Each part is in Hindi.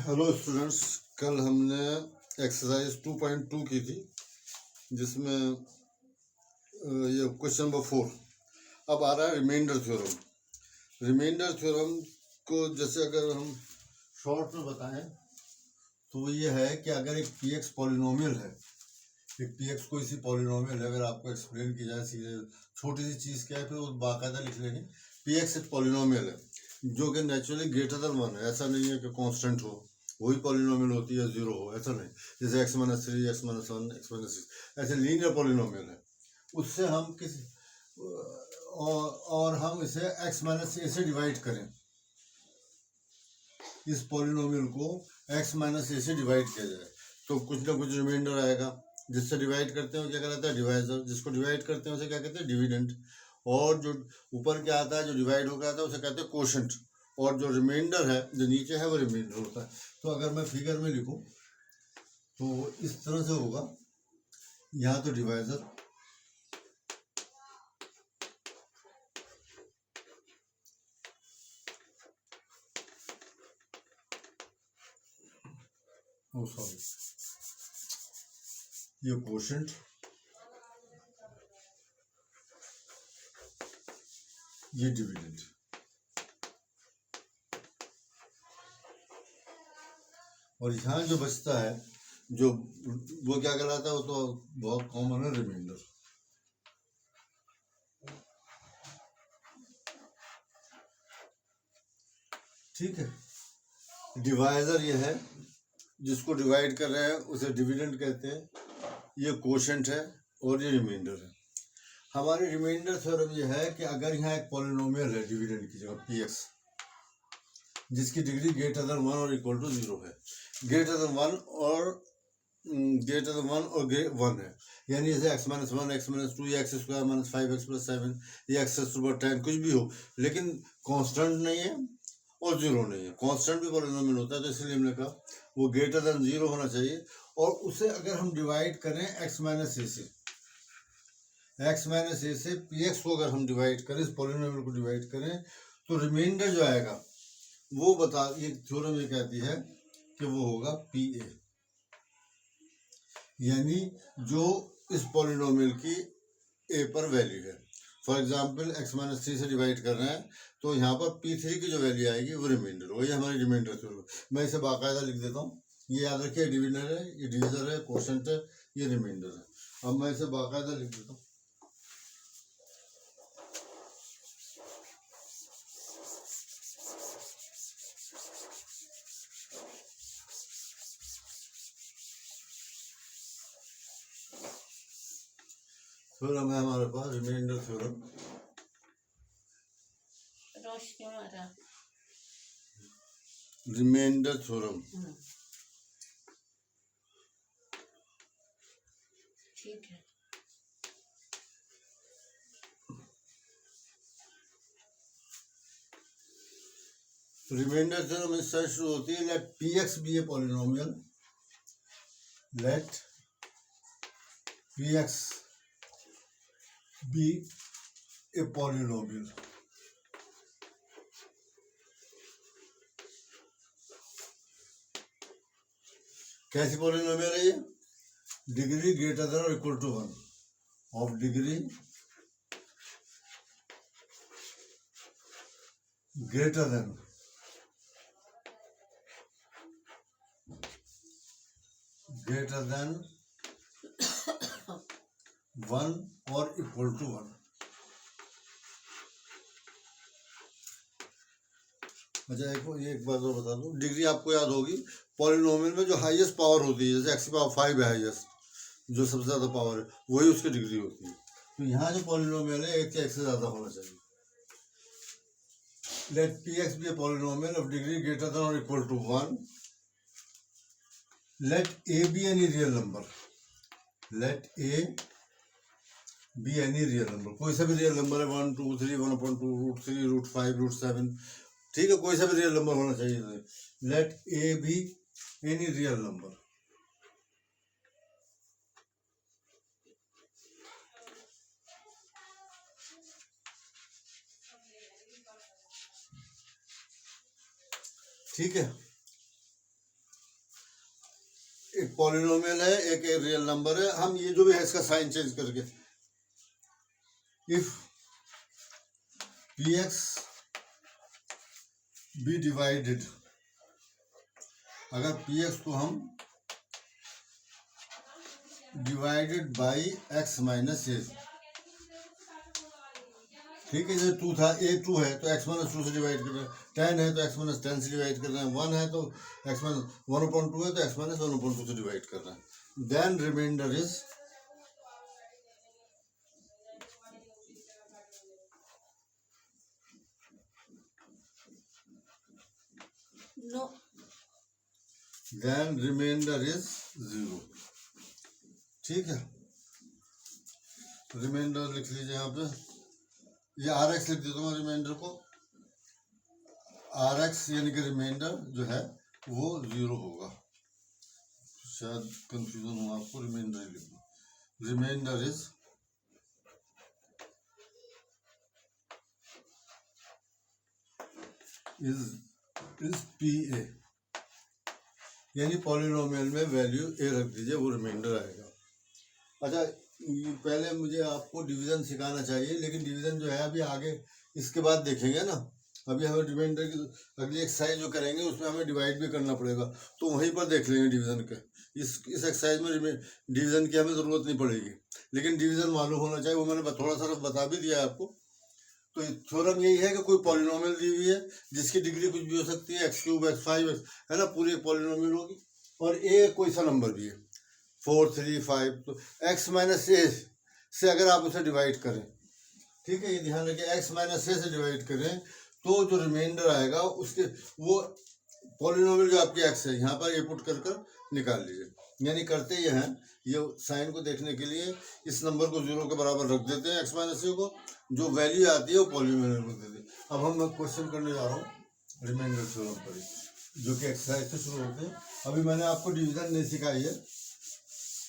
हेलो स्टूडेंट्स, कल हमने एक्सरसाइज 2.2 की थी जिसमें ये क्वेश्चन नंबर 4 अब आ रहा है रिमाइंडर थ्योरम। रिमाइंडर थ्योरम को जैसे अगर हम शॉर्ट में बताएं तो ये है कि अगर एक पी एक्स पॉलिनोमियल है, एक पी एक्स कोई सी पॉलिनोमियल है, अगर आपको एक्सप्लेन की जाए सीधे छोटी सी चीज़ क्या है फिर वो बाकायदा लिख लेंगे। पी एक्स एक पॉलिनोमियल है जो कि नेचुरली ग्रेटर देन 1 है, ऐसा नहीं है कि कांस्टेंट हो, वही पॉलिनोमियल होती है, जीरो हो, ऐसा नहीं। जैसे x minus 3, x minus 1, x minus 6 ऐसे लीनियर पॉलिनोमियल है। उससे हम किस और हम इसे x माइनस ए से डिवाइड करें, इस पॉलिनोमियल को x माइनस ए से डिवाइड किया जाए तो कुछ ना कुछ रिमाइंडर आएगा। जिससे डिवाइड करते हैं क्या कहलाता है? डिवाइजर। जिसको डिवाइड करते हैं उसे क्या कहते हैं? डिविडेंड। और जो ऊपर क्या आता है, जो डिवाइड होकर आता है उसे कहते हैं कोशेंट। और जो रिमाइंडर है, जो नीचे है, वो रिमाइंडर होता है। तो अगर मैं फिगर में लिखूं तो इस तरह से होगा, यहाँ तो डिवाइजर, ओ सॉरी, ये कोशेंट, ये डिविडेंड। और यहाँ जो बचता है, जो वो क्या कहलाता है? वो तो बहुत कॉमन है, रिमाइंडर। ठीक है, डिवाइजर ये है, जिसको डिवाइड कर रहे हैं उसे डिविडेंड कहते हैं, ये कोशेंट है और ये रिमाइंडर है। हमारी रिमाइंडर थ्योरम ये है कि अगर यहाँ एक पॉलिनोमियल है डिविडेंड की जगह पी एक्स, जिसकी डिग्री ग्रेटर देन 1 और इक्वल टू 0 है, ग्रेटर देन 1 और ग्रेटर देन 1 और 1 है, यानी जैसे x माइनस 1, x माइनस 2 या x square minus 5x plus 7 या एक्स सुपर 10 कुछ भी हो, लेकिन कांस्टेंट नहीं है और 0 नहीं है। कांस्टेंट भी पॉलिनोमियल होता है, तो इसलिए हमने कहा वो ग्रेटर देन 0 होना चाहिए। और उसे अगर हम डिवाइड करें x माइनस ए से, x माइनस ए से पी एक्स को अगर हम डिवाइड करें, इस पॉलिनोमियल को डिवाइड करें, तो रिमाइंडर जो आएगा वो बता, ये थ्योरम ये कहती है कि वो होगा पी ए, यानी जो इस पॉलिनोमियल की ए पर वैल्यू है। फॉर एग्जांपल x माइनस 3 से डिवाइड कर रहे हैं तो यहाँ पर p3 की जो वैल्यू आएगी वो रिमाइंडर, वही हमारी रिमाइंडर थ्योरम। मैं इसे बाकायदा लिख देता हूँ, ये याद रखिए, डिविडेंड है, ये डिविजर है, कोशेंट है, ये रिमाइंडर है। अब मैं इसे बाकायदा लिख देता हूँ। थ्योरम है हमारे पास रिमाइंडर थ्योरम। रिमाइंडर थ्योरम, ठीक है। रिमाइंडर थ्योरम इस तरह शुरू होती है, let P x be a polynomial, let P x be a polynomial. कैसी पॉलिनोमियल है ये? डिग्री ग्रेटर देन और equal to 1 of degree greater than one और इक्वल टू 1। अच्छा, एक बात और बता दूं, डिग्री आपको याद होगी, पॉलिनोमियल में जो हाईएस्ट पावर होती है, जैसे x की पावर 5 है हाईएस्ट, जो सबसे ज़्यादा पावर है, वही उसकी डिग्री होती है। तो यहाँ जो पॉलिनोमियल है एक से ज़्यादा होना चाहिए। Let P x be a polynomial of degree greater than और equal to 1, let a be any real number, let a be any real number, कोई सा भी रियल नंबर है, 1 2 3 1/2 √3 √5 √7, ठीक है, कोई सा भी रियल नंबर होना चाहिए। Let a be any real number, ठीक है। एक पॉलिनोमियल है, एक रियल नंबर है, हम ये जो भी है इसका साइन चेंज करके, इफ px बी डिवाइडेड, अगर px को हम डिवाइडेड बाई x माइनस ए, ठीक है, जैसे 2 था, ए 2 है तो x माइनस 2 से डिवाइड कर रहे हैं, 10 है तो x माइनस 10 से डिवाइड कर रहे हैं, 1 है तो x माइनस 1/2 है तो x माइनस 1/2 से डिवाइड कर रहे हैं। Then remainder is no, then remainder is 0। ठीक है, रिमाइंडर लिख लीजिए यहाँ पे, ये आर एक्स लिख देता हूँ रिमाइंडर को, आर एक्स यानी कि रिमाइंडर जो है वो 0 होगा, शायद कंफ्यूजन हो आपको, रिमाइंडर ही लिख दो, रिमाइंडर इज पी ए, यानी पॉलिनोमियल में वैल्यू ए रख दीजिए, वो रिमाइंडर आएगा। अच्छा, पहले मुझे आपको डिवीजन सिखाना चाहिए, लेकिन डिवीजन जो है अभी आगे इसके बाद देखेंगे ना, अभी हमें रिमाइंडर की अगली एक्सरसाइज जो करेंगे उसमें हमें डिवाइड भी करना पड़ेगा, तो वहीं पर देख लेंगे डिवीजन के। इस एक्सरसाइज में डिवीजन की हमें ज़रूरत नहीं पड़ेगी, लेकिन डिवीजन मालूम होना चाहिए, वो मैंने थोड़ा सा बता भी दिया है आपको। तो थ्योरम यही है कि कोई पॉलिनोमियल दी हुई है जिसकी डिग्री कुछ भी हो सकती है, x³ x5 है ना, पूरी पॉलिनोमियल होगी, और ए कोई सा नंबर भी है 4 3 5, तो x माइनस ए से अगर आप उसे डिवाइड करें, ठीक है, ये ध्यान रखिए, x माइनस ए से डिवाइड करें तो जो रिमाइंडर आएगा उसके, वो पॉलिनोमियल जो आपकी x है यहाँ पर ये पुट कर निकाल लीजिए। यानी करते ये हैं, ये साइन को देखने के लिए इस नंबर को 0 के बराबर रख देते हैं, x माइनस ए को, जो वैल्यू आती है वो पॉलिनोमियल को दे देते। अब हम क्वेश्चन करने जा रहा हूँ रिमाइंडर थ्योरम पर, जो कि एक्सरसाइज से शुरू होते हैं। अभी मैंने आपको डिवीजन नहीं सिखाई है,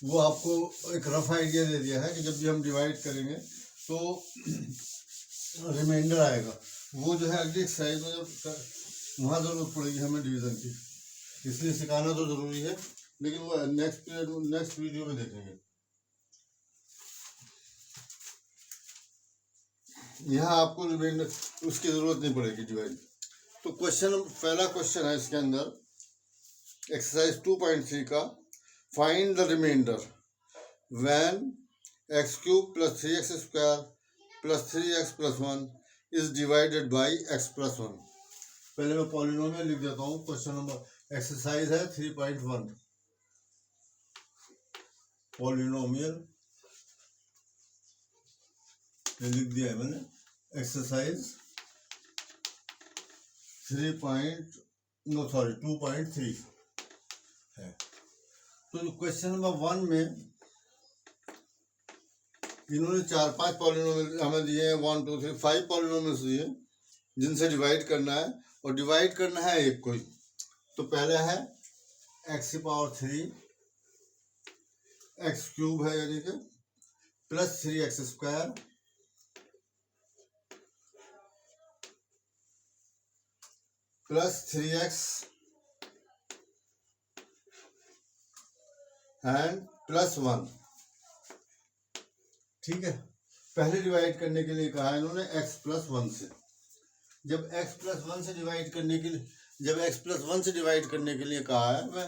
वो आपको एक रफ आइडिया दे दिया है कि जब भी हम डिवाइड करेंगे तो रिमाइंडर आएगा, वो जो है अगली एक्सरसाइज में जब वहाँ ज़रूरत पड़ेगी हमें डिवीज़न की, इसलिए सिखाना तो ज़रूरी है, लेकिन वो नेक्स्ट वीडियो में देखेंगे। यहाँ आपको रिमाइंडर उसकी ज़रूरत नहीं पड़ेगी डिवाइड। तो पहला क्वेश्चन है इसके अंदर, एक्सरसाइज 2.3 का, find the remainder when x³ + 3x² + 3x + 1 is divided by x + 1। पहले मैं पॉलिनोमियल लिख देता हूँ, क्वेश्चन नंबर एक्सरसाइज है 3.1, पॉलिनोमियल लिख दिया है मैंने, एक्सरसाइज 2.3 है। तो क्वेश्चन नंबर 1 में इन्होंने 4-5 पॉलिनोमियल हमें दिए हैं, 1 2 3 5 पॉलिनोमियल्स दिए जिनसे डिवाइड करना है, और डिवाइड करना है एक कोई। तो पहला है x³ x³ है यानी कि plus 3x² plus 3x and plus 1। ठीक है, पहले डिवाइड करने के लिए कहा है इन्होंने x + 1 से। जब x + 1 से डिवाइड करने के लिए, जब x + 1 से डिवाइड करने के लिए कहा है मैं,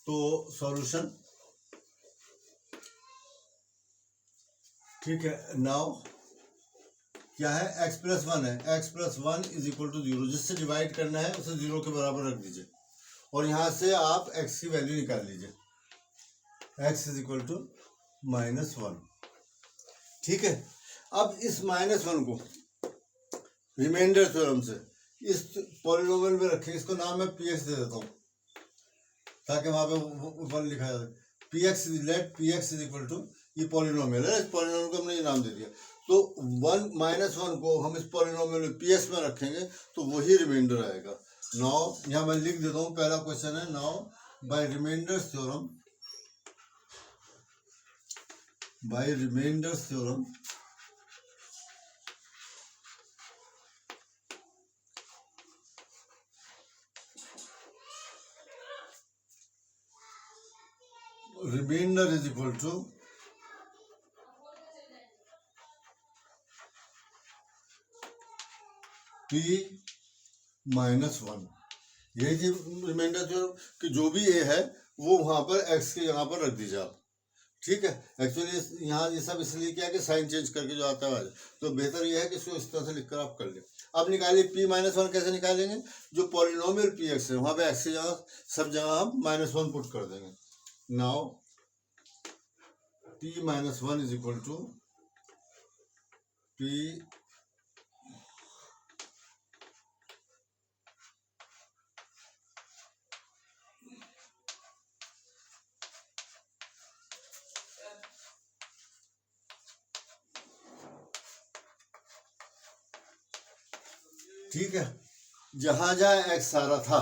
तो सॉल्यूशन, ठीक है, नाउ क्या है, x + 1 है, x + 1 = 0, जिससे डिवाइड करना है उसे 0 के बराबर रख दीजिए, और यहाँ से आप x की वैल्यू निकाल लीजिए, x = -1। ठीक है, अब इस -1 को रिमाइंडर थ्योरम से इस पॉलिनोमियल में रखें, इसको नाम मैं px दे देता हूँ ताकि वहाँ पे 1 लिखा जाए, px लेट px = ये पॉलिनोमियल है, इस पॉलिनोमियल को हमने ये नाम दे दिया, तो 1 को हम इस पॉलिनोमियल में px में रखेंगे तो वही रिमाइंडर आएगा। नाउ यहाँ मैं लिख देता हूँ, पहला क्वेश्चन है, now by remainders theorem remainder is equal to p minus one. यही चीज रिमाइंडर जो भी a है वो वहां पर x के यहाँ पर रख दीजिए आप। ठीक है, एक्चुअली यहाँ ये सब इसलिए क्या कि साइन चेंज करके जो आता है, तो बेहतर यह है कि इसको इस तरह से लिखकर आप कर लें। अब निकालिए p माइनस वन। कैसे निकालेंगे? जो पॉलिनोमियल पी एक्स है वहां पे x की जगह सब जगह हम माइनस वन पुट कर देंगे। Now p minus one is equal to p ठीक है, जहां जहां एक्स आ रहा था,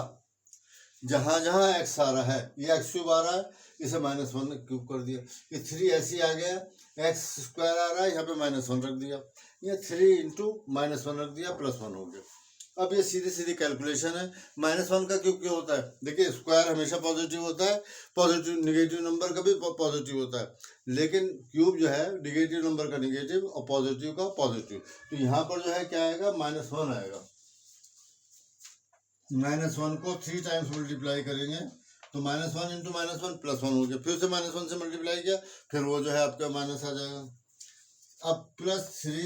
जहां जहां एक्स आ रहा है, ये एक्स क्यूब आ रहा है, इसे माइनस वन क्यूब कर दिया। ये थ्री ऐसे आ गया, एक्स स्क्वायर आ रहा है, यहाँ पे माइनस वन रख दिया। ये थ्री इंटू माइनस वन रख दिया, प्लस वन हो गया। अब ये सीधी सीधी कैलकुलेशन है। माइनस वन का क्यूब क्यों होता है? देखिए, स्क्वायर हमेशा पॉजिटिव होता है, पॉजिटिव निगेटिव नंबर का भी पॉजिटिव होता है, लेकिन क्यूब जो है निगेटिव नंबर का निगेटिव और पॉजिटिव का पॉजिटिव। तो यहाँ पर जो है क्या आएगा? माइनस वन आएगा। माइनस वन को थ्री टाइम्स मल्टीप्लाई करेंगे तो minus one into minus one plus one हो गया। फिर से माइनस वन से मल्टीप्लाई किया, फिर वो जो है आपका माइनस आ जाएगा। अब प्लस थ्री,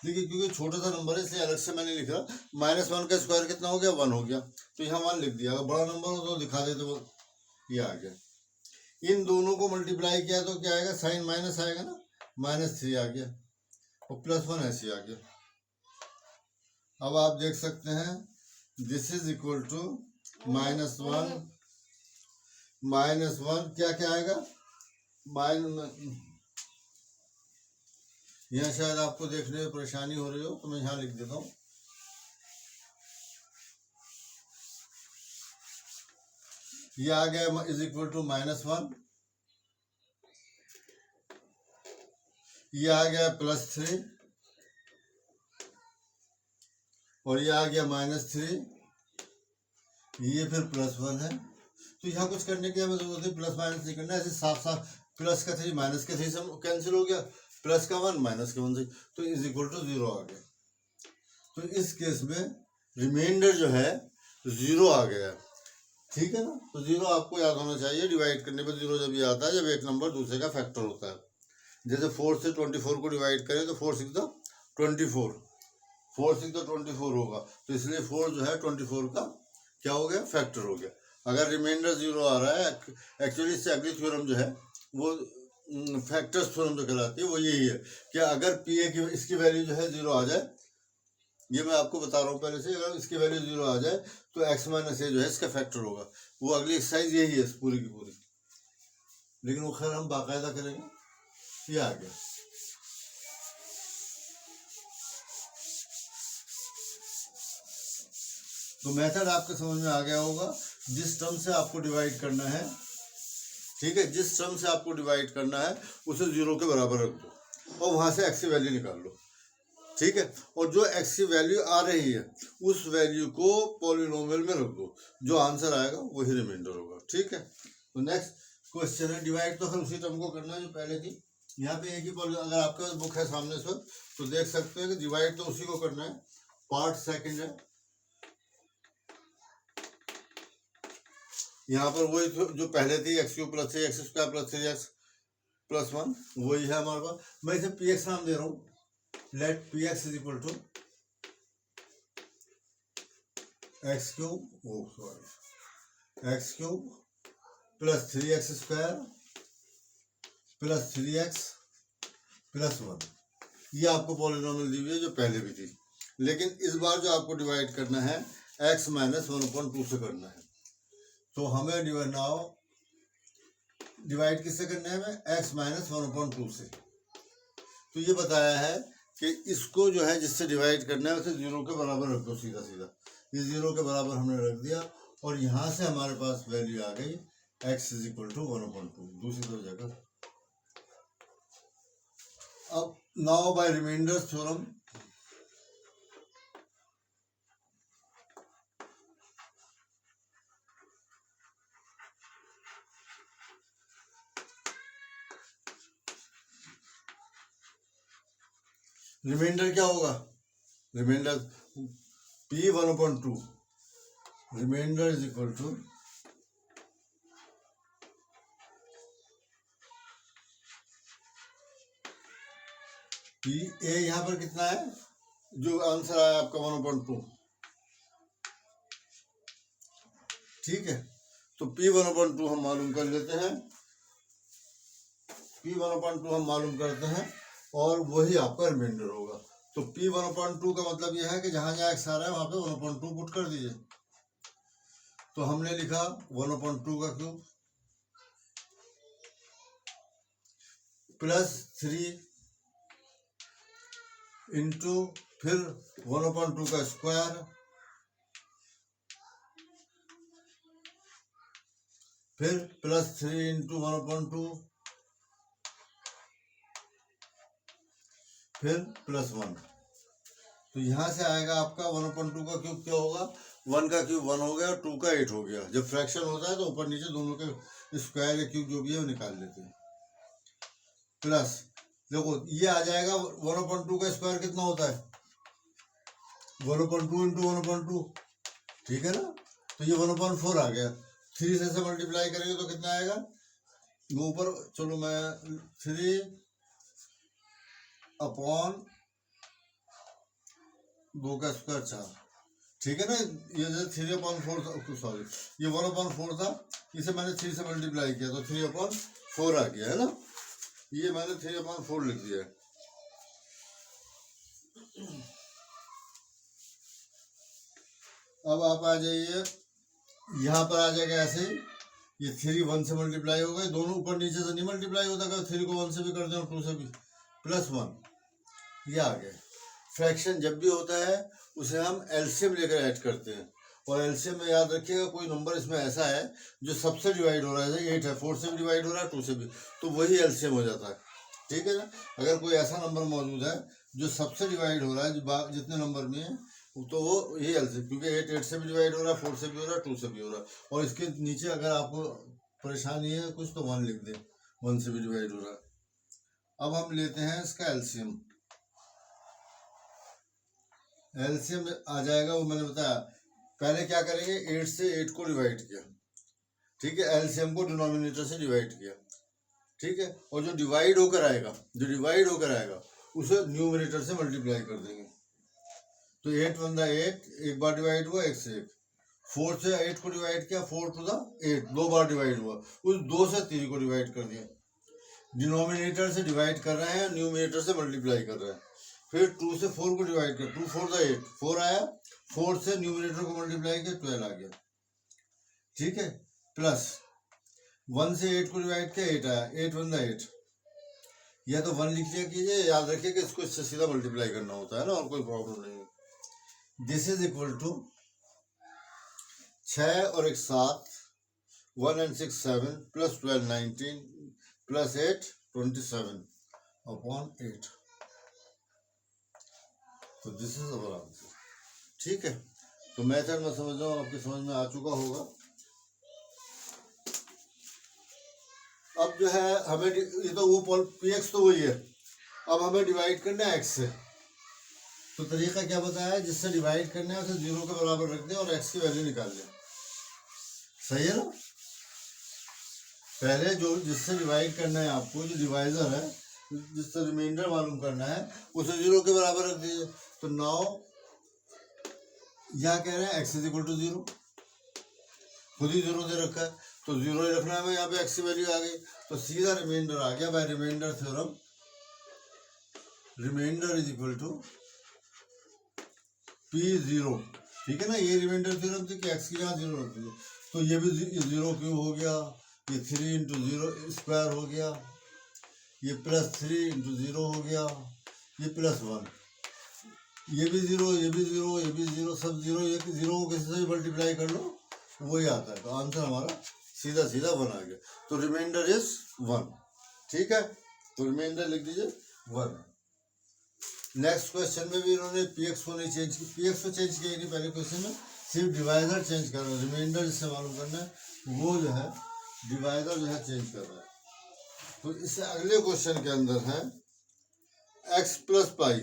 देखिए क्योंकि छोटा सा नंबर है इसलिए अलग से मैंने लिखा। माइनस वन का स्क्वायर कितना हो गया? वन हो गया, तो यहाँ वन लिख दिया। अगर बड़ा नंबर हो तो दिखा देते, वो ये आ गया। इन दोनों को मल्टीप्लाई किया तो क्या आएगा? साइन माइनस आएगा ना, माइनस थ्री आ गया और प्लस वन ऐसे आ गया। अब आप देख सकते हैं this is equal to minus one, minus one क्या क्या आएगा? यहाँ शायद आपको देखने में परेशानी हो रही हो तो मैं यहाँ लिख देता हूँ। ये आ गया is equal to minus one, ये आ गया प्लस थ्री, और ये आ गया माइनस थ्री, ये फिर प्लस वन है। तो यहाँ कुछ करने की हमें जरूरत है, प्लस माइनस नहीं करना, ऐसे साफ साफ प्लस का थ्री माइनस का थ्री से कैंसिल हो गया, प्लस का वन माइनस का वन से, तो इज इक्वल टू जीरो आ गया। तो इस केस में रिमाइंडर जो है जीरो आ गया। ठीक है ना, तो जीरो आपको याद होना चाहिए। डिवाइड करने पर जीरो जब ये आता है जब एक नंबर दूसरे का फैक्टर होता है। जैसे 4 से 24 को डिवाइड करें तो 4 6 24, 4 6 24 होगा, तो इसलिए 4 जो है 24 का क्या हो गया? फैक्टर हो गया। अगर रिमाइंडर जीरो आ रहा है, एक्चुअली इससे अगली थ्योरम जो है वो फैक्टर्स थ्योरम जो कहलाती है वो यही है कि अगर पी ए की इसकी वैल्यू जो है जीरो आ जाए, ये मैं आपको बता रहा हूँ पहले से, अगर इसकी वैल्यू जीरो आ जाए तो एक्स माइनस ए जो है इसका फैक्टर होगा। वो अगली एक्सरसाइज यही है पूरी की पूरी, लेकिन वो खैर हम बाकायदा करेंगे। ये आ गया। तो मेथड आपके समझ में आ गया होगा। जिस टर्म से आपको डिवाइड करना है, ठीक है, जिस टर्म से आपको डिवाइड करना है उसे जीरो के बराबर रख दो और वहां से एक्स की वैल्यू निकाल लो। ठीक है, और जो एक्स की वैल्यू आ रही है उस वैल्यू को पॉलिनोमियल में रख दो, जो आंसर आएगा वही रिमाइंडर होगा। ठीक है, तो नेक्स्ट क्वेश्चन है, डिवाइड तो हम उसी टर्म को करना है जो पहले थी। यहाँ पे एक ही अगर आपके पास बुक है सामने से तो देख सकते हैं कि डिवाइड तो उसी को करना है। पार्ट सेकंड है, यहाँ पर वही जो पहले थी, x cube plus three x square plus three x plus one, वही है हमारे पास। मैं इसे पी एक्स नाम दे रहा हूँ। Let P x is equal to x cube x cube plus three x square plus three x plus one. ये आपको पॉलिनोमियल दी हुई है जो पहले भी थी, लेकिन इस बार जो आपको डिवाइड करना है एक्स माइनस 1/2 से करना है। तो हमें डिवाइड किससे करना है? हमें एक्स माइनस 1/2 से। तो ये बताया है कि इसको जो है जिससे डिवाइड करना है उसे जीरो के बराबर रख दो, सीधा सीधा। ये जीरो के बराबर हमने रख दिया और यहाँ से हमारे पास वैल्यू आ गई एक्स इज इक्वल टू 1/2, दूसरी तरफ जाकर। अब now by remainder theorem, remainder क्या होगा, remainder P1/2, remainder is equal to P A, यहाँ पर कितना है, जो आंसर आया आपका 1/2, ठीक है। तो P1/2 हम मालूम कर लेते हैं, P1/2 हम मालूम करते हैं और वही आपका रिमाइंडर होगा। तो P1/2 का मतलब यह है कि जहां जहां x आ रहा है वहां पे 1/2 पुट कर दीजिए। तो हमने लिखा 1/2 का क्यूब प्लस 3 इंटू फिर 1/2 का स्क्वायर फिर प्लस 3 इंटू 1/2 फिर प्लस 1। तो यहाँ से आएगा आपका 1/2 का क्यूब क्या होगा, 1 का क्यूब 1 हो गया और 2 का 8 हो गया। जब फ्रैक्शन होता है तो ऊपर नीचे दोनों के स्क्वायर या क्यूब जो भी है वो निकाल लेते हैं। प्लस देखो ये आ जाएगा 1/2 का स्क्वायर कितना होता है, 1/2 इंटू 1/2, ठीक है ना। तो ये 1/4 आ गया। 3 से मल्टीप्लाई करेंगे तो कितना आएगा, वो ऊपर चलो मैं 3/2 का स्क्वायर 4, ठीक है ना। ये जो 3/4 था, सॉरी ये 1/4 था, इसे मैंने 3 से मल्टीप्लाई किया तो 3/4 आ गया है ना। ये मैंने 3/4 लिख दिया है। अब आप आ जाइए, यहाँ पर आ जाएगा ऐसे, ये 3 1 से मल्टीप्लाई हो गए, दोनों ऊपर नीचे से नहीं मल्टीप्लाई होता, अगर 3 को 1 से भी कर दें और 2 से भी, प्लस 1 ये आ गया। फ्रैक्शन जब भी होता है उसे हम एलसीएम लेकर ऐड करते हैं, और एलसीएम में याद रखिएगा कोई नंबर इसमें ऐसा है जो सबसे डिवाइड हो रहा है, 8 है 4 से भी डिवाइड हो रहा है 2 से भी, तो वही एलसीएम हो जाता है, ठीक है ना। अगर कोई ऐसा नंबर मौजूद है जो सबसे डिवाइड हो रहा है, जो जितने नंबर में है, तो वो यही एलसीएम, क्योंकि 8 से भी डिवाइड हो रहा है, 4 से भी हो रहा है, 2 से भी हो रहा है। और इसके नीचे अगर आपको परेशानी है कुछ तो 1 लिख दें, 1 से भी डिवाइड हो रहा है। अब हम लेते हैं इसका एलसीएम। एलसीएम आ जाएगा, वो मैंने बताया। पहले क्या करेंगे, 8 से 8 को डिवाइड किया, ठीक है, एलसीएम को डिनोमिनेटर से डिवाइड किया, ठीक है। और जो डिवाइड होकर आएगा उसे न्यूमरेटर से मल्टीप्लाई कर देंगे। तो 8 1 8, एक बार डिवाइड हुआ 1 से 1, 4 से 8 को डिवाइड किया, 4 to the 8 दो बार डिवाइड हुआ, उस 2 से 3 को डिवाइड कर दिया। डिनोमिनेटर से डिवाइड कर रहे हैं, न्यूमरेटर से मल्टीप्लाई कर रहे हैं। फिर 2 से 4 को डिवाइड कर, 2 4 8, 4 आया, 4 से न्यूमरेटर को मल्टीप्लाई किया 12 आ गया, ठीक है। प्लस 1 से 8 को डिवाइड किया 8 आया, 8 1 8, या तो 1 लिख लिया कीजिए, याद रखिए कि इसको इससे सीधा मल्टीप्लाई करना होता है ना, और कोई प्रॉब्लम नहीं है। दिस इज इक्वल टू 6 और 1 7, 1 and 6 7, प्लस 12 19, प्लस 8 27/8। तो दिस इज अवर आंसर, ठीक है। तो मेथड में समझ रहा हूँ आपकी समझ में आ चुका होगा। अब जो है हमें ये तो वो px तो वही है, अब हमें डिवाइड करना है x से। तो तरीका क्या बताया, जिससे डिवाइड करना है उसे 0 के बराबर रख दें और x की वैल्यू निकाल लें, सही है ना। पहले जो जिससे डिवाइड करना है आपको, जो डिवाइजर है जिससे रिमाइंडर मालूम करना है, उसे 0 के बराबर रख दीजिए। तो नाउ यहाँ कह रहे हैं x इज इक्वल टू 0, खुद ही 0 दे रखा है तो 0 ही रखना है, यहाँ पे x की वैल्यू आ गई तो सीधा रिमाइंडर आ गया। By remainder theorem, remainder is equal to P0, ठीक है ना। ये रिमाइंडर थ्योरम थी कि x की जगह 0 रख दीजिए, तो ये भी 0 क्यूब हो गया, ये 3 इंटू 0 स्क्वायर हो गया, ये प्लस 3 इंटू 0 हो गया, ये प्लस 1, ये भी 0, ये भी 0, ये भी 0, सब 0। ये 0 को किसी से भी मल्टीप्लाई कर लो वही आता है, तो आंसर हमारा सीधा सीधा 1 आ गया। तो रिमाइंडर इज 1, ठीक है। तो रिमाइंडर लिख दीजिए 1। नेक्स्ट क्वेश्चन में भी इन्होंने px को नहीं चेंज किया, px को चेंज किया नहीं पहले क्वेश्चन में, सिर्फ डिवाइजर चेंज कर रहा है। रिमाइंडर जिससे मालूम करना है वो जो है डिवाइजर जो है चेंज कर रहा है। तो इससे अगले क्वेश्चन के अंदर है x प्लस पाई,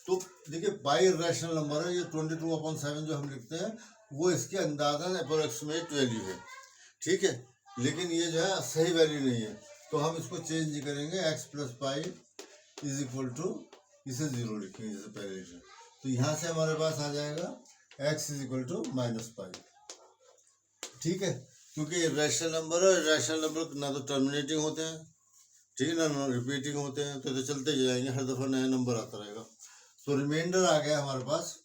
तो देखिए पाई रैशनल नंबर है, ये 22/7 जो हम लिखते हैं वो इसके अंदाजन अप्रोक्सीमेट वैल्यू है, ठीक है, लेकिन ये जो है सही वैल्यू नहीं है, तो हम इसको चेंज नहीं करेंगे, x plus pi is equal to, इसे 0 लिखेंगे जैसे पहले लिखे, तो यहाँ से हमारे पास आ जाएगा x is equal to minus pi, ठीक है, क्योंकि रैशनल नंबर है, रैशनल नंबर ना तो टर्मिनेटिंग होते हैं, ठीक है ना रिपीटिंग होते हैं, तो चलते जाएंगे, हर दफ़ा नया नंबर आता रहेगा। तो रिमाइंडर आ गया हमारे पास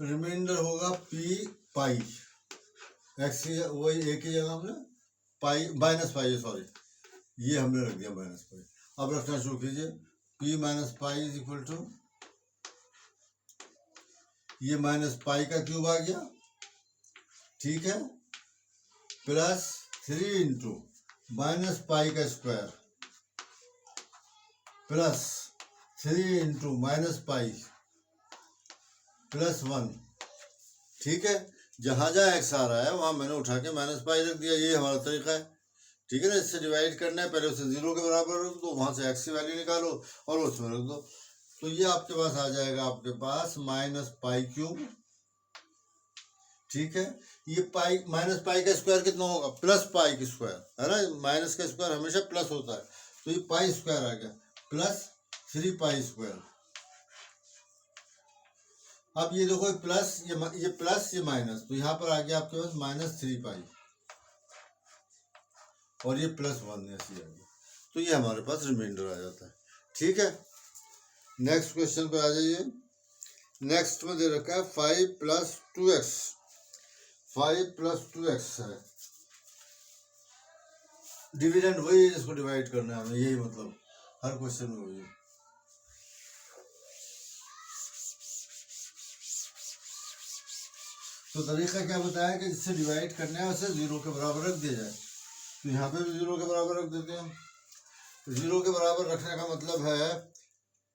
रिमाइंडर होगा p पाई x, वही एक ही जगह हमने पाई माइनस पाई, सॉरी ये हमने रख दिया माइनस पाई, अब रखना शुरू कीजिए, p minus pi is equal to, ये माइनस पाई का क्यूब आ गया, ठीक है, प्लस 3 इंटू माइनस पाई का square plus 3 into minus pi plus 1, ठीक है, जहाँ जहाँ एक्स आ रहा है वहाँ मैंने उठा के माइनस पाई रख दिया, ये हमारा तरीका है, ठीक है ना, इससे डिवाइड करना है, पहले उसे 0 के बराबर रख दो, वहाँ से एक्स की वैल्यू निकालो और उसमें रख दो, तो ये आपके पास आ जाएगा, आपके पास माइनस पाई क्यूब, ठीक है, ये पाई माइनस पाई का स्क्वायर कितना होगा, प्लस पाई का स्क्वायर है ना, माइनस का स्क्वायर हमेशा प्लस होता है, तो ये पाई स्क्वायर आ गया प्लस 3 पाई स्क्वायर, अब ये देखो प्लस ये प्लस ये माइनस, तो यहाँ पर आ गया आपके पास माइनस 3 पाई और ये प्लस 1 ऐसी आ गई, तो ये हमारे पास रिमाइंडर आ जाता है, ठीक है। नेक्स्ट क्वेश्चन पे आ जाइए, नेक्स्ट में दे रखा है 5 प्लस 2x, 5 प्लस 2x है, डिविडेंड वही है जिसको डिवाइड करना है हमें, यही मतलब हर क्वेश्चन में वही है। तो तरीका क्या बताया कि जिससे डिवाइड करना है उसे 0 के बराबर रख दिया जाए, तो यहाँ पे भी 0 के बराबर रख देते हैं, 0 के बराबर रखने का मतलब है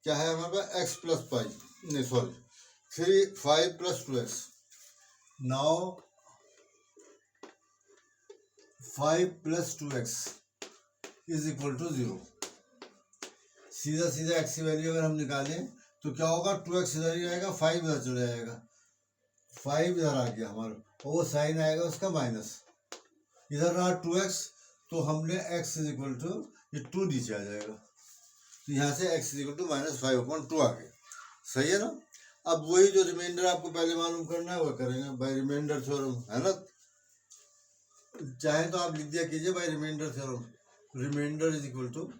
क्या है हमारे पास x प्लस पाई, नहीं sorry 5 plus 2x, now 5 plus 2x is equal to 0, सीधा सीधा x की वैल्यू अगर हम निकालें तो क्या होगा, 2x इधर ही आएगा, 5 इधर चले जाएगा, 5 इधर आ गया हमारा, और वो साइन आएगा उसका माइनस, इधर रहा 2x, तो हमने x इज इक्वल टू ये 2 नीचे आ जाएगा, तो यहाँ से x is equal to minus 5/2 आ गया, सही है ना। अब वही जो रिमाइंडर आपको पहले मालूम करना है वो करेंगे बाय रिमाइंडर थ्योरम, है ना, चाहे तो आप लिख दिया कीजिए by remainder theorem, remainder is equal to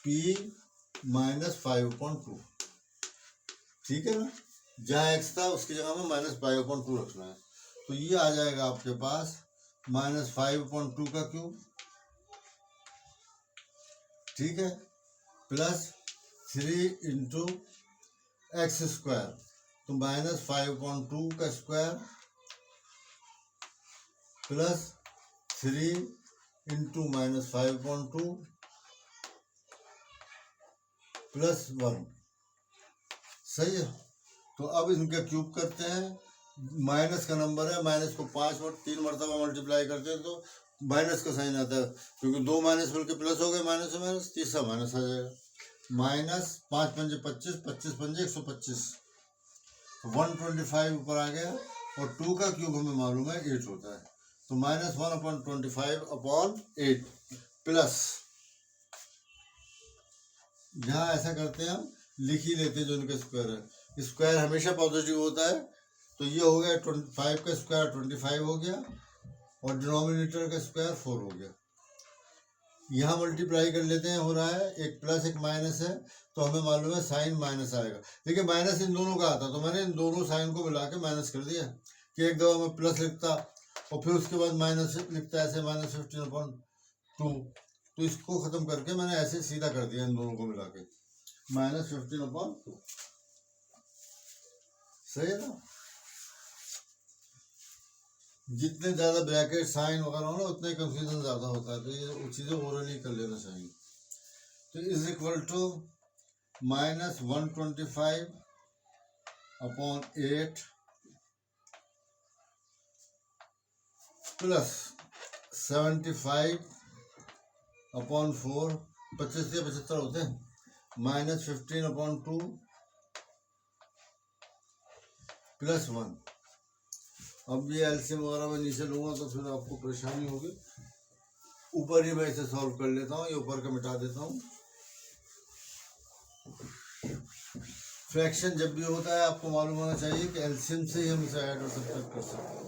p minus 5/2, ठीक है ना, जहाँ x था उसकी जगह में माइनस 5/2 रखना है, तो ये आ जाएगा आपके पास माइनस 5/2 का क्यूब, ठीक है, प्लस 3 इंटू एक्स स्क्वायर, तो माइनस 5/2 का square plus 3 into minus 5/2 plus 1, सही है। तो अब इनका क्यूब करते हैं, माइनस का नंबर है, माइनस को 3 मरतबा मल्टीप्लाई करते हैं तो माइनस का साइन आता है, क्योंकि 2 माइनस मिलकर प्लस हो गए, माइनस से माइनस, तीसरा माइनस आ जाएगा, माइनस 5 पंजे 25, 25 पंजे 125, 125 ऊपर आ गया, और 2 का क्यूब हमें मालूम है 8 होता है, तो माइनस 1/25/8 प्लस, यहाँ ऐसा करते हैं हम लिख ही लेते हैं जो इनका स्क्वायर है, स्क्वायर हमेशा पॉजिटिव होता है, तो ये हो गया 25 का स्क्वायर 25 हो गया, और डिनोमिनेटर का स्क्वायर 4 हो गया, यहाँ मल्टीप्लाई कर लेते हैं, हो रहा है एक प्लस एक माइनस है, तो हमें मालूम है साइन माइनस आएगा, देखिए माइनस इन दोनों का आता, तो मैंने इन दोनों साइन को मिला के माइनस कर दिया, कि एक दफा मैं प्लस लिखता और फिर उसके बाद माइनस लिखता, ऐसे माइनस 15/2, तो इसको खत्म करके मैंने ऐसे सीधा कर दिया इन दोनों को मिला के, माइनस 15/2, सही है ना। जितने ज़्यादा ब्रैकेट साइन वगैरह हो ना उतने कंफ्यूजन ज़्यादा होता है, तो ये चीज़ें ओरली कर लेना चाहिए, तो is equal to minus 125/8 plus 75 upon 4, 25 से 75 होते हैं, माइनस 15 अपॉन 2 प्लस 1। अब ये एलसीएम वगैरह मैं नीचे लूँगा तो फिर आपको परेशानी होगी। ऊपर ही मैं इसे सॉल्व कर लेता हूँ, ये ऊपर का मिटा देता हूँ। फ्रैक्शन जब भी होता है आपको मालूम होना चाहिए कि एलसीएम से ही हम इसे ऐड और सब्ट्रैक्ट कर सकते हैं।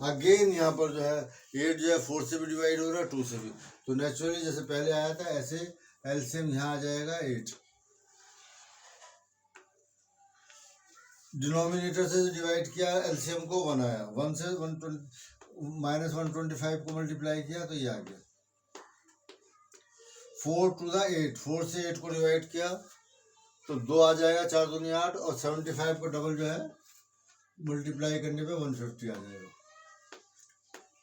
अगेन यहाँ पर जो है 8 जो है 4 से भी डिवाइड हो रहा है, 2 से भी, तो नेचुरली जैसे पहले आया था ऐसे एलसीएम यहाँ आ जाएगा 8। डिनोमिनेटर से डिवाइड किया, एलसीएम को 1 आया, 1 से 125 को मल्टीप्लाई किया तो ये आ गया 4 टू द 8, 4 से 8 को डिवाइड किया तो 2 आ जाएगा, 4 दूनी 8, और 75 को डबल जो है मल्टीप्लाई करने पे 150 आ जाएगा।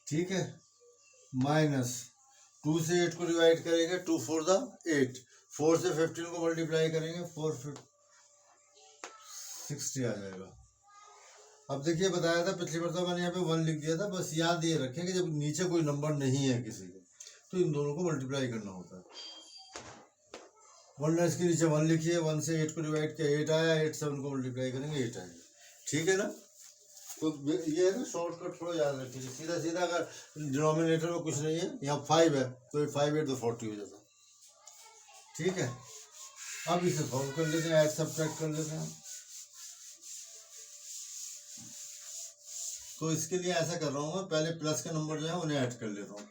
ठीक है, माइनस 2 से 8 को डिवाइड करेंगे, 2 4 द 8, 4 से 15 को मल्टीप्लाई करेंगे, 460 आ जाएगा। अब देखिए बताया था पिछली बार तो मैंने यहाँ पे 1 लिख दिया था, बस याद ये रखें कि जब नीचे कोई नंबर नहीं है किसी का तो इन दोनों को मल्टीप्लाई करना होता है। 1 के नीचे 1 लिखिए, 1 से 8 को डिवाइड किया 8 आया, 8 से 1 को मल्टीप्लाई करेंगे 8 आएगा। ठीक है ना, तो ये है ना शॉर्टकट, थोड़ा याद रखिए। सीधा सीधा अगर डिनोमिनेटर में कुछ नहीं है, यहाँ 5 है तो 5 8 तो 40 हो जाता। ठीक है, अब इसे सॉल्व कर लेते हैं, ऐड सब्ट्रैक्ट कर लेते हैं। तो इसके लिए ऐसा कर रहा हूँ मैं, पहले प्लस के नंबर जो है उन्हें ऐड कर लेता हूँ।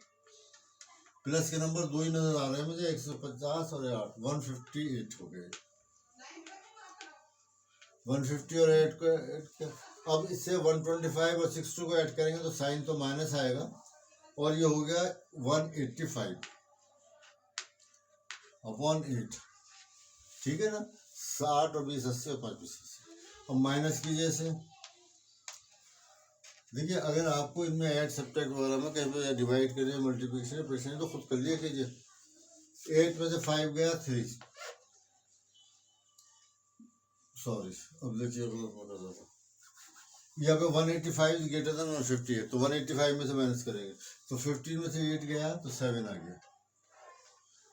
प्लस के नंबर 2 ही नजर आ रहे हैं मुझे, 150 और 8, 158 हो गए। 150 और 8 को अब इससे 125 और 62 को ऐड करेंगे तो साइन तो माइनस आएगा, और ये हो गया 185 अपॉन 8। ठीक है ना, 60 और 20 80 और 5 20 80। अब माइनस कीजिए इसे। देखिए अगर आपको इनमें ऐड सब्ट्रैक्ट वगैरह में कहीं पे डिवाइड करिए, मल्टीप्लिकेशन प्रेशन तो खुद कर लिया कीजिए। 8 में से 5 गया 3, सॉरी अब देखिए यहाँ पे 185 ग्रेटर देन 158, तो 185 में से माइनस करेंगे तो 15 में से 8 गया तो 7 आ गया।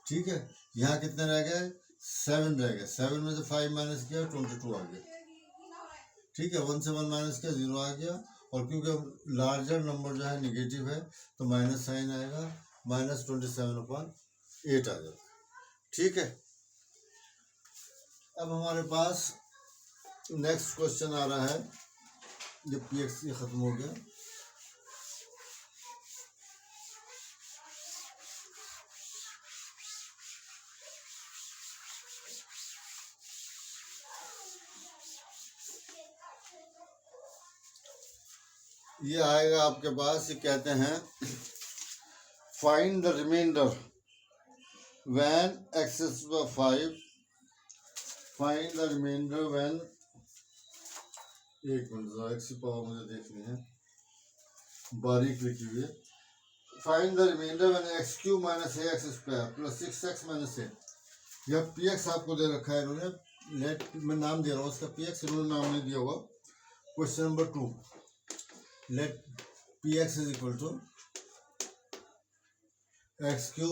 ठीक है, यहाँ कितने रह गए, 7 रह गए, 7 में से 5 माइनस किया 22 आ गया। ठीक है, 1 से 1 माइनस किया 0 आ गया, और क्योंकि लार्जर नंबर जो है निगेटिव है तो माइनस साइन आएगा, -27/8 आ जाएगा। ठीक है, अब हमारे पास नेक्स्ट क्वेश्चन आ रहा है, जब PXC खत्म हो गया। ये आएगा आपके पास, ये कहते हैं find the remainder when x is 5, find the remainder when, एक मिनट x की पावर मुझे देखनी है, बारीक लिखी हुई है। Find the remainder when x³ - ax² + 6x - a। यह px आपको दे रखा है इन्होंने, लेट मैं नाम दे रहा हूँ उसका px, इन्होंने नाम नहीं दिया होगा। Question number 2, let px is equal to x³ -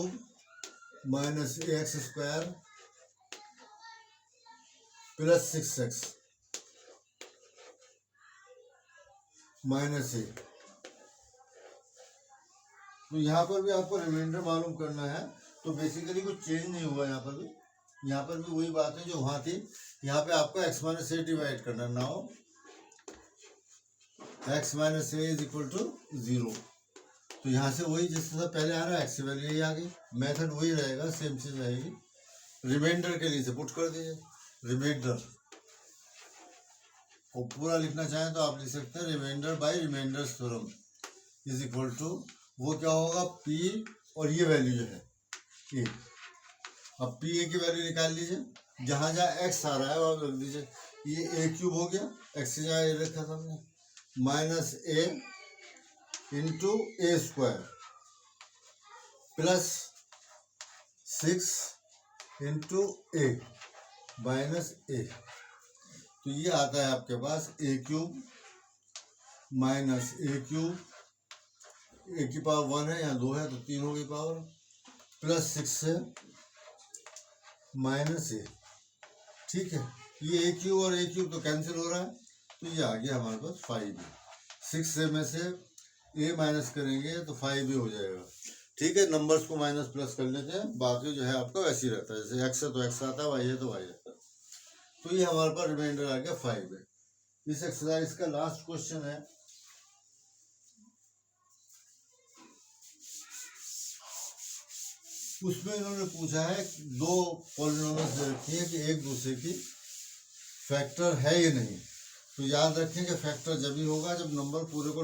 ax² plus 6x - a। तो यहाँ पर भी आपको रिमाइंडर मालूम करना है, तो बेसिकली कुछ चेंज नहीं हुआ यहाँ पर भी। यहाँ पर भी वही बात है जो वहाँ थी, यहाँ पे आपको x - a डिवाइड करना। Now x - a is equal to 0, तो यहाँ से वही जिस तरह पहले आ रहा है x की वैल्यू यही आ गई, मेथड वही रहेगा, सेम चीज रहेगी। रिमाइंडर के लिए से पुट कर दीजिए रिमाइंडर, और पूरा लिखना चाहें तो आप लिख सकते हैं remainder by remainders theorem is equal to, वो क्या होगा p और ये वैल्यू जो है a। अब p a की वैल्यू निकाल लीजिए, जहाँ जहाँ x आ रहा है वहाँ रख दीजिए। ये a³ हो गया, x की जगह a रखा था हमने, -a into a² plus 6 into a minus a। तो ये आता है आपके पास a³ - a³ ए की पावर 1 है, यहाँ 2 है तो 3 होगी पावर, प्लस 6 से माइनस ए। ठीक है, ये ए क्यूब और ए क्यूब तो कैंसिल हो रहा है, तो ये आ गया हमारे पास 5 ए। 6 से में से ए माइनस करेंगे तो 5 ए हो जाएगा। ठीक है, नंबर्स को माइनस प्लस कर लेते हैं, बाकी जो है आपका वैसे ही रहता है, जैसे एक्स है तो एक्स आता है, वाई है तो वाई आता है। तो ये हमारे पास रिमाइंडर आ गया 5 है। इस एक्सरसाइज का लास्ट क्वेश्चन है, उसमें इन्होंने पूछा है दो पॉलिनोमियल्स रखी है कि एक दूसरे की फैक्टर है या नहीं। तो याद रखें कि फैक्टर जब ही होगा जब नंबर पूरे को,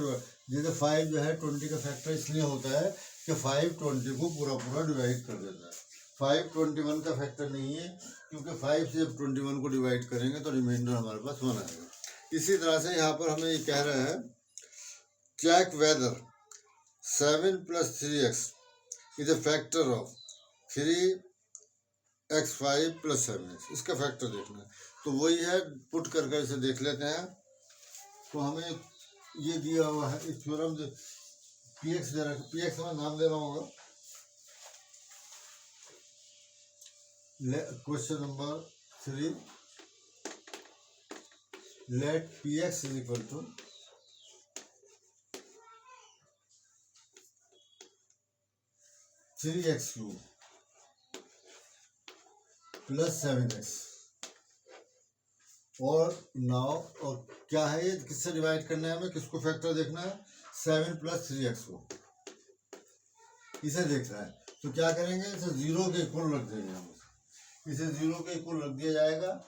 जैसे 5 जो है 20 का फैक्टर इसलिए होता है कि 5 20 को पूरा पूरा डिवाइड कर देता है। 5 21 का फैक्टर नहीं है, क्योंकि 5 से जब 21 को डिवाइड करेंगे तो रिमाइंडर हमारे पास 1 आएगा। इसी तरह से यहाँ पर हमें ये कह रहा है check whether 7 + 3x is a factor of 3x5 + 7x। इसका फैक्टर देखना है, तो वही है, पुट कर इसे देख लेते हैं। तो हमें ये दिया हुआ है, इस थ्योरम से px दे रखा, px में नाम दे रहा हूँ। Question number 3, let px = 3x³ + 7x। और नाउ, और क्या है ये, किससे डिवाइड करना है हमें, किसको फैक्टर देखना है, 7 + 3x को, इसे देखना है। तो क्या करेंगे, इसे 0 के इक्वल रख देंगे हम, इसे 0 के इक्वल रख दिया जाएगा।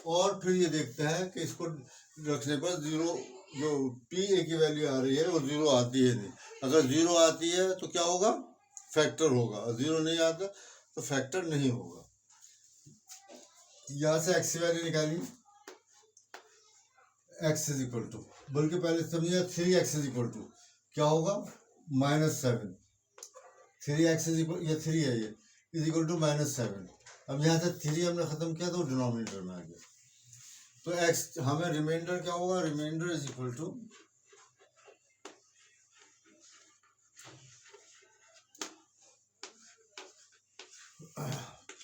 और फिर ये देखते हैं कि इसको रखने पर 0 जो पी ए की वैल्यू आ रही है वो 0 आती है नहीं। अगर 0 आती है तो क्या होगा, फैक्टर होगा, और 0 नहीं आता तो फैक्टर नहीं होगा। यहाँ से एक्स की वैल्यू निकाली, x = बल्कि पहले समझिए 3x = क्या होगा, -7। 3x ये 3 है, ये =-7। अब यहाँ से 3 हमने खत्म किया तो डिनोमिनेटर में आ गया, तो x हमें रिमाइंडर क्या होगा, रिमाइंडर =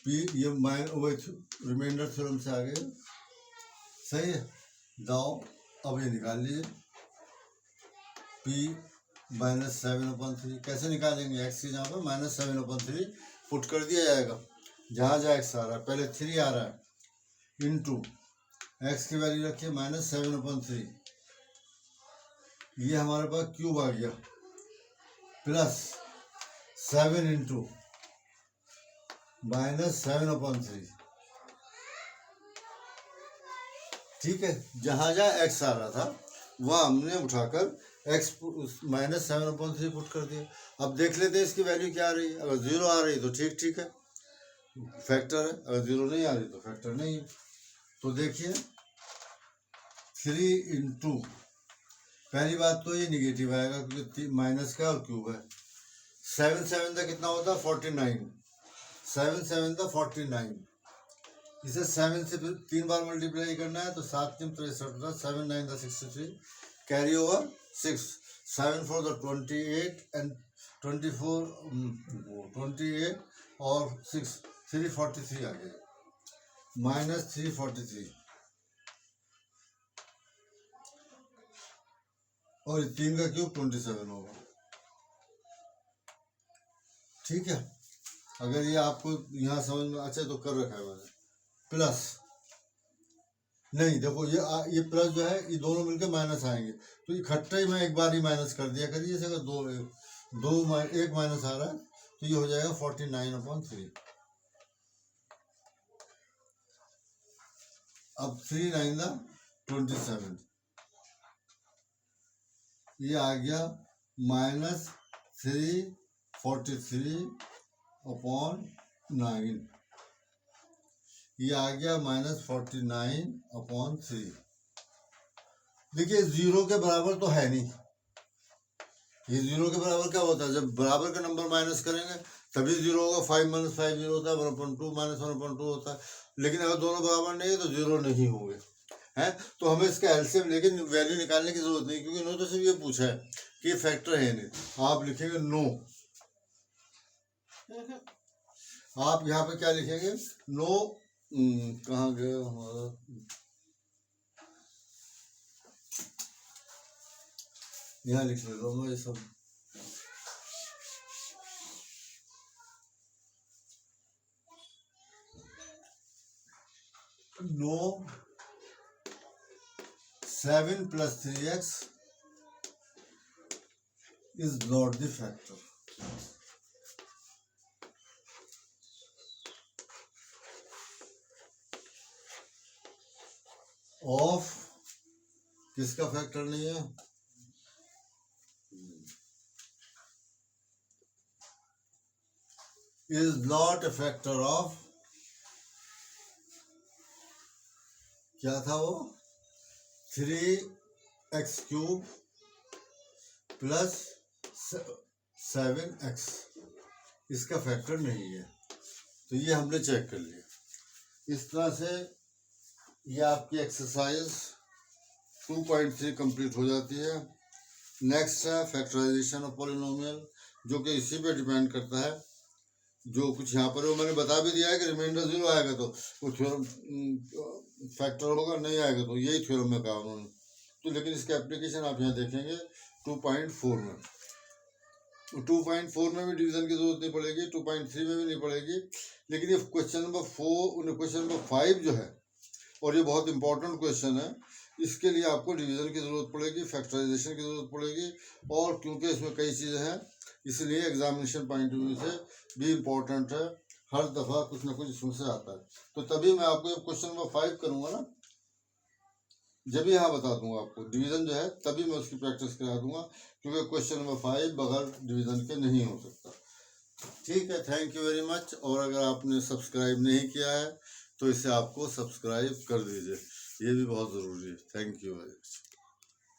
p, ये रिमाइंडर थ्योरम से आ गए, सही है। दाओ अब ये निकाल लीजिए, p -7/3 कैसे निकालेंगे, x की जहाँ पर -7/3 पुट कर दिया जाएगा, जहाँ जहाँ x आ रहा है, पहले 3 आ रहा है, इंटू x की वैल्यू रखिए -7/3, ये हमारे पास क्यूब आ गया, प्लस 7 इंटू -7/3। ठीक है, जहाँ जहाँ x आ रहा था वहाँ हमने उठाकर x -7/3 पुट कर दिया। अब देख लेते हैं इसकी वैल्यू क्या आ रही है। अगर 0 आ रही है तो ठीक ठीक है, फैक्टर है, अगर 0 नहीं आ रही तो फैक्टर नहीं है। तो देखिए 3 इंटू, पहली बात तो ये निगेटिव आएगा क्योंकि माइनस का और क्यूब है। 7 7 का कितना होता है, 49। 7 7 का 49, इसे 7 से 3 बार मल्टीप्लाई करना है तो 7 3 63 होता है, 7 9 63, कैरी ओवर 6, 7 4 28 एंड 24 28 और 6 343 आ गया, -343, और 3 का क्यूब 27 होगा। ठीक है, अगर ये आपको यहाँ समझ में अच्छा तो कर रखा है मैंने, प्लस नहीं, देखो ये प्लस जो है ये दोनों मिलकर माइनस आएंगे, तो इकट्ठा ही मैं एक बार ही माइनस कर दिया करिए। जैसे अगर एक माइनस आ रहा है तो ये हो जाएगा 49/3। अब 3 9 27, ये आ गया -343/9, ये आ गया -49/3। देखिए 0 के बराबर तो है नहीं, ये 0 के बराबर क्या होता है, जब बराबर का नंबर माइनस करेंगे तभी 0 होगा। 5 - 5 0 होता है, 1/2 -1/2 होता है, लेकिन अगर दोनों बराबर नहीं है तो 0 नहीं होंगे, हैं। तो हमें इसका एलसीएम लेकिन वैल्यू निकालने की जरूरत नहीं, क्योंकि इन्होंने तो सिर्फ ये पूछा है कि फैक्टर है नहीं, आप लिखेंगे नो। आप यहाँ पे क्या लिखेंगे? नो। कहाँ गया हमारा? यहाँ लिख लेता हूँ मैं ये सब। No 7 + 3x is not the factor of, किसका फैक्टर नहीं है? is not a factor of, क्या था वो? 3x³ + 7x, इसका फैक्टर नहीं है। तो ये हमने चेक कर लिया। इस तरह से ये आपकी एक्सरसाइज 2.3 कंप्लीट हो जाती है। नेक्स्ट है फैक्टराइजेशन ऑफ पॉलिनोमियल, जो कि इसी पे डिपेंड करता है। जो कुछ यहाँ पर वो मैंने बता भी दिया है कि रिमाइंडर 0 आएगा तो वो थ्योरम फैक्टर होगा, नहीं आएगा तो यही थ्योरम में कहा उन्होंने। तो लेकिन इसका एप्लीकेशन आप यहाँ देखेंगे 2.4 में। 2.4 में भी डिवीजन की जरूरत नहीं पड़ेगी, 2.3 में भी नहीं पड़ेगी। लेकिन ये क्वेश्चन नंबर 5 जो है, और ये बहुत इंपॉर्टेंट क्वेश्चन है, इसके लिए आपको डिवीजन की ज़रूरत पड़ेगी, फैक्टराइजेशन की ज़रूरत पड़ेगी। और क्योंकि इसमें कई चीज़ें हैं, इसलिए एग्जामिनेशन पॉइंट ऑफ व्यू से भी इम्पोर्टेंट है। हर दफ़ा कुछ ना कुछ इसमें से आता है। तो तभी मैं आपको जब क्वेश्चन नंबर 5 करूँगा ना, जब यहाँ बता दूंगा आपको डिवीज़न जो है, तभी मैं उसकी प्रैक्टिस करा दूंगा, क्योंकि क्वेश्चन नंबर 5 बगैर डिवीज़न के नहीं हो सकता। ठीक है, थैंक यू वेरी मच। और अगर आपने सब्सक्राइब नहीं किया है तो इसे आपको सब्सक्राइब कर दीजिए, ये भी बहुत ज़रूरी है। Thank you very much.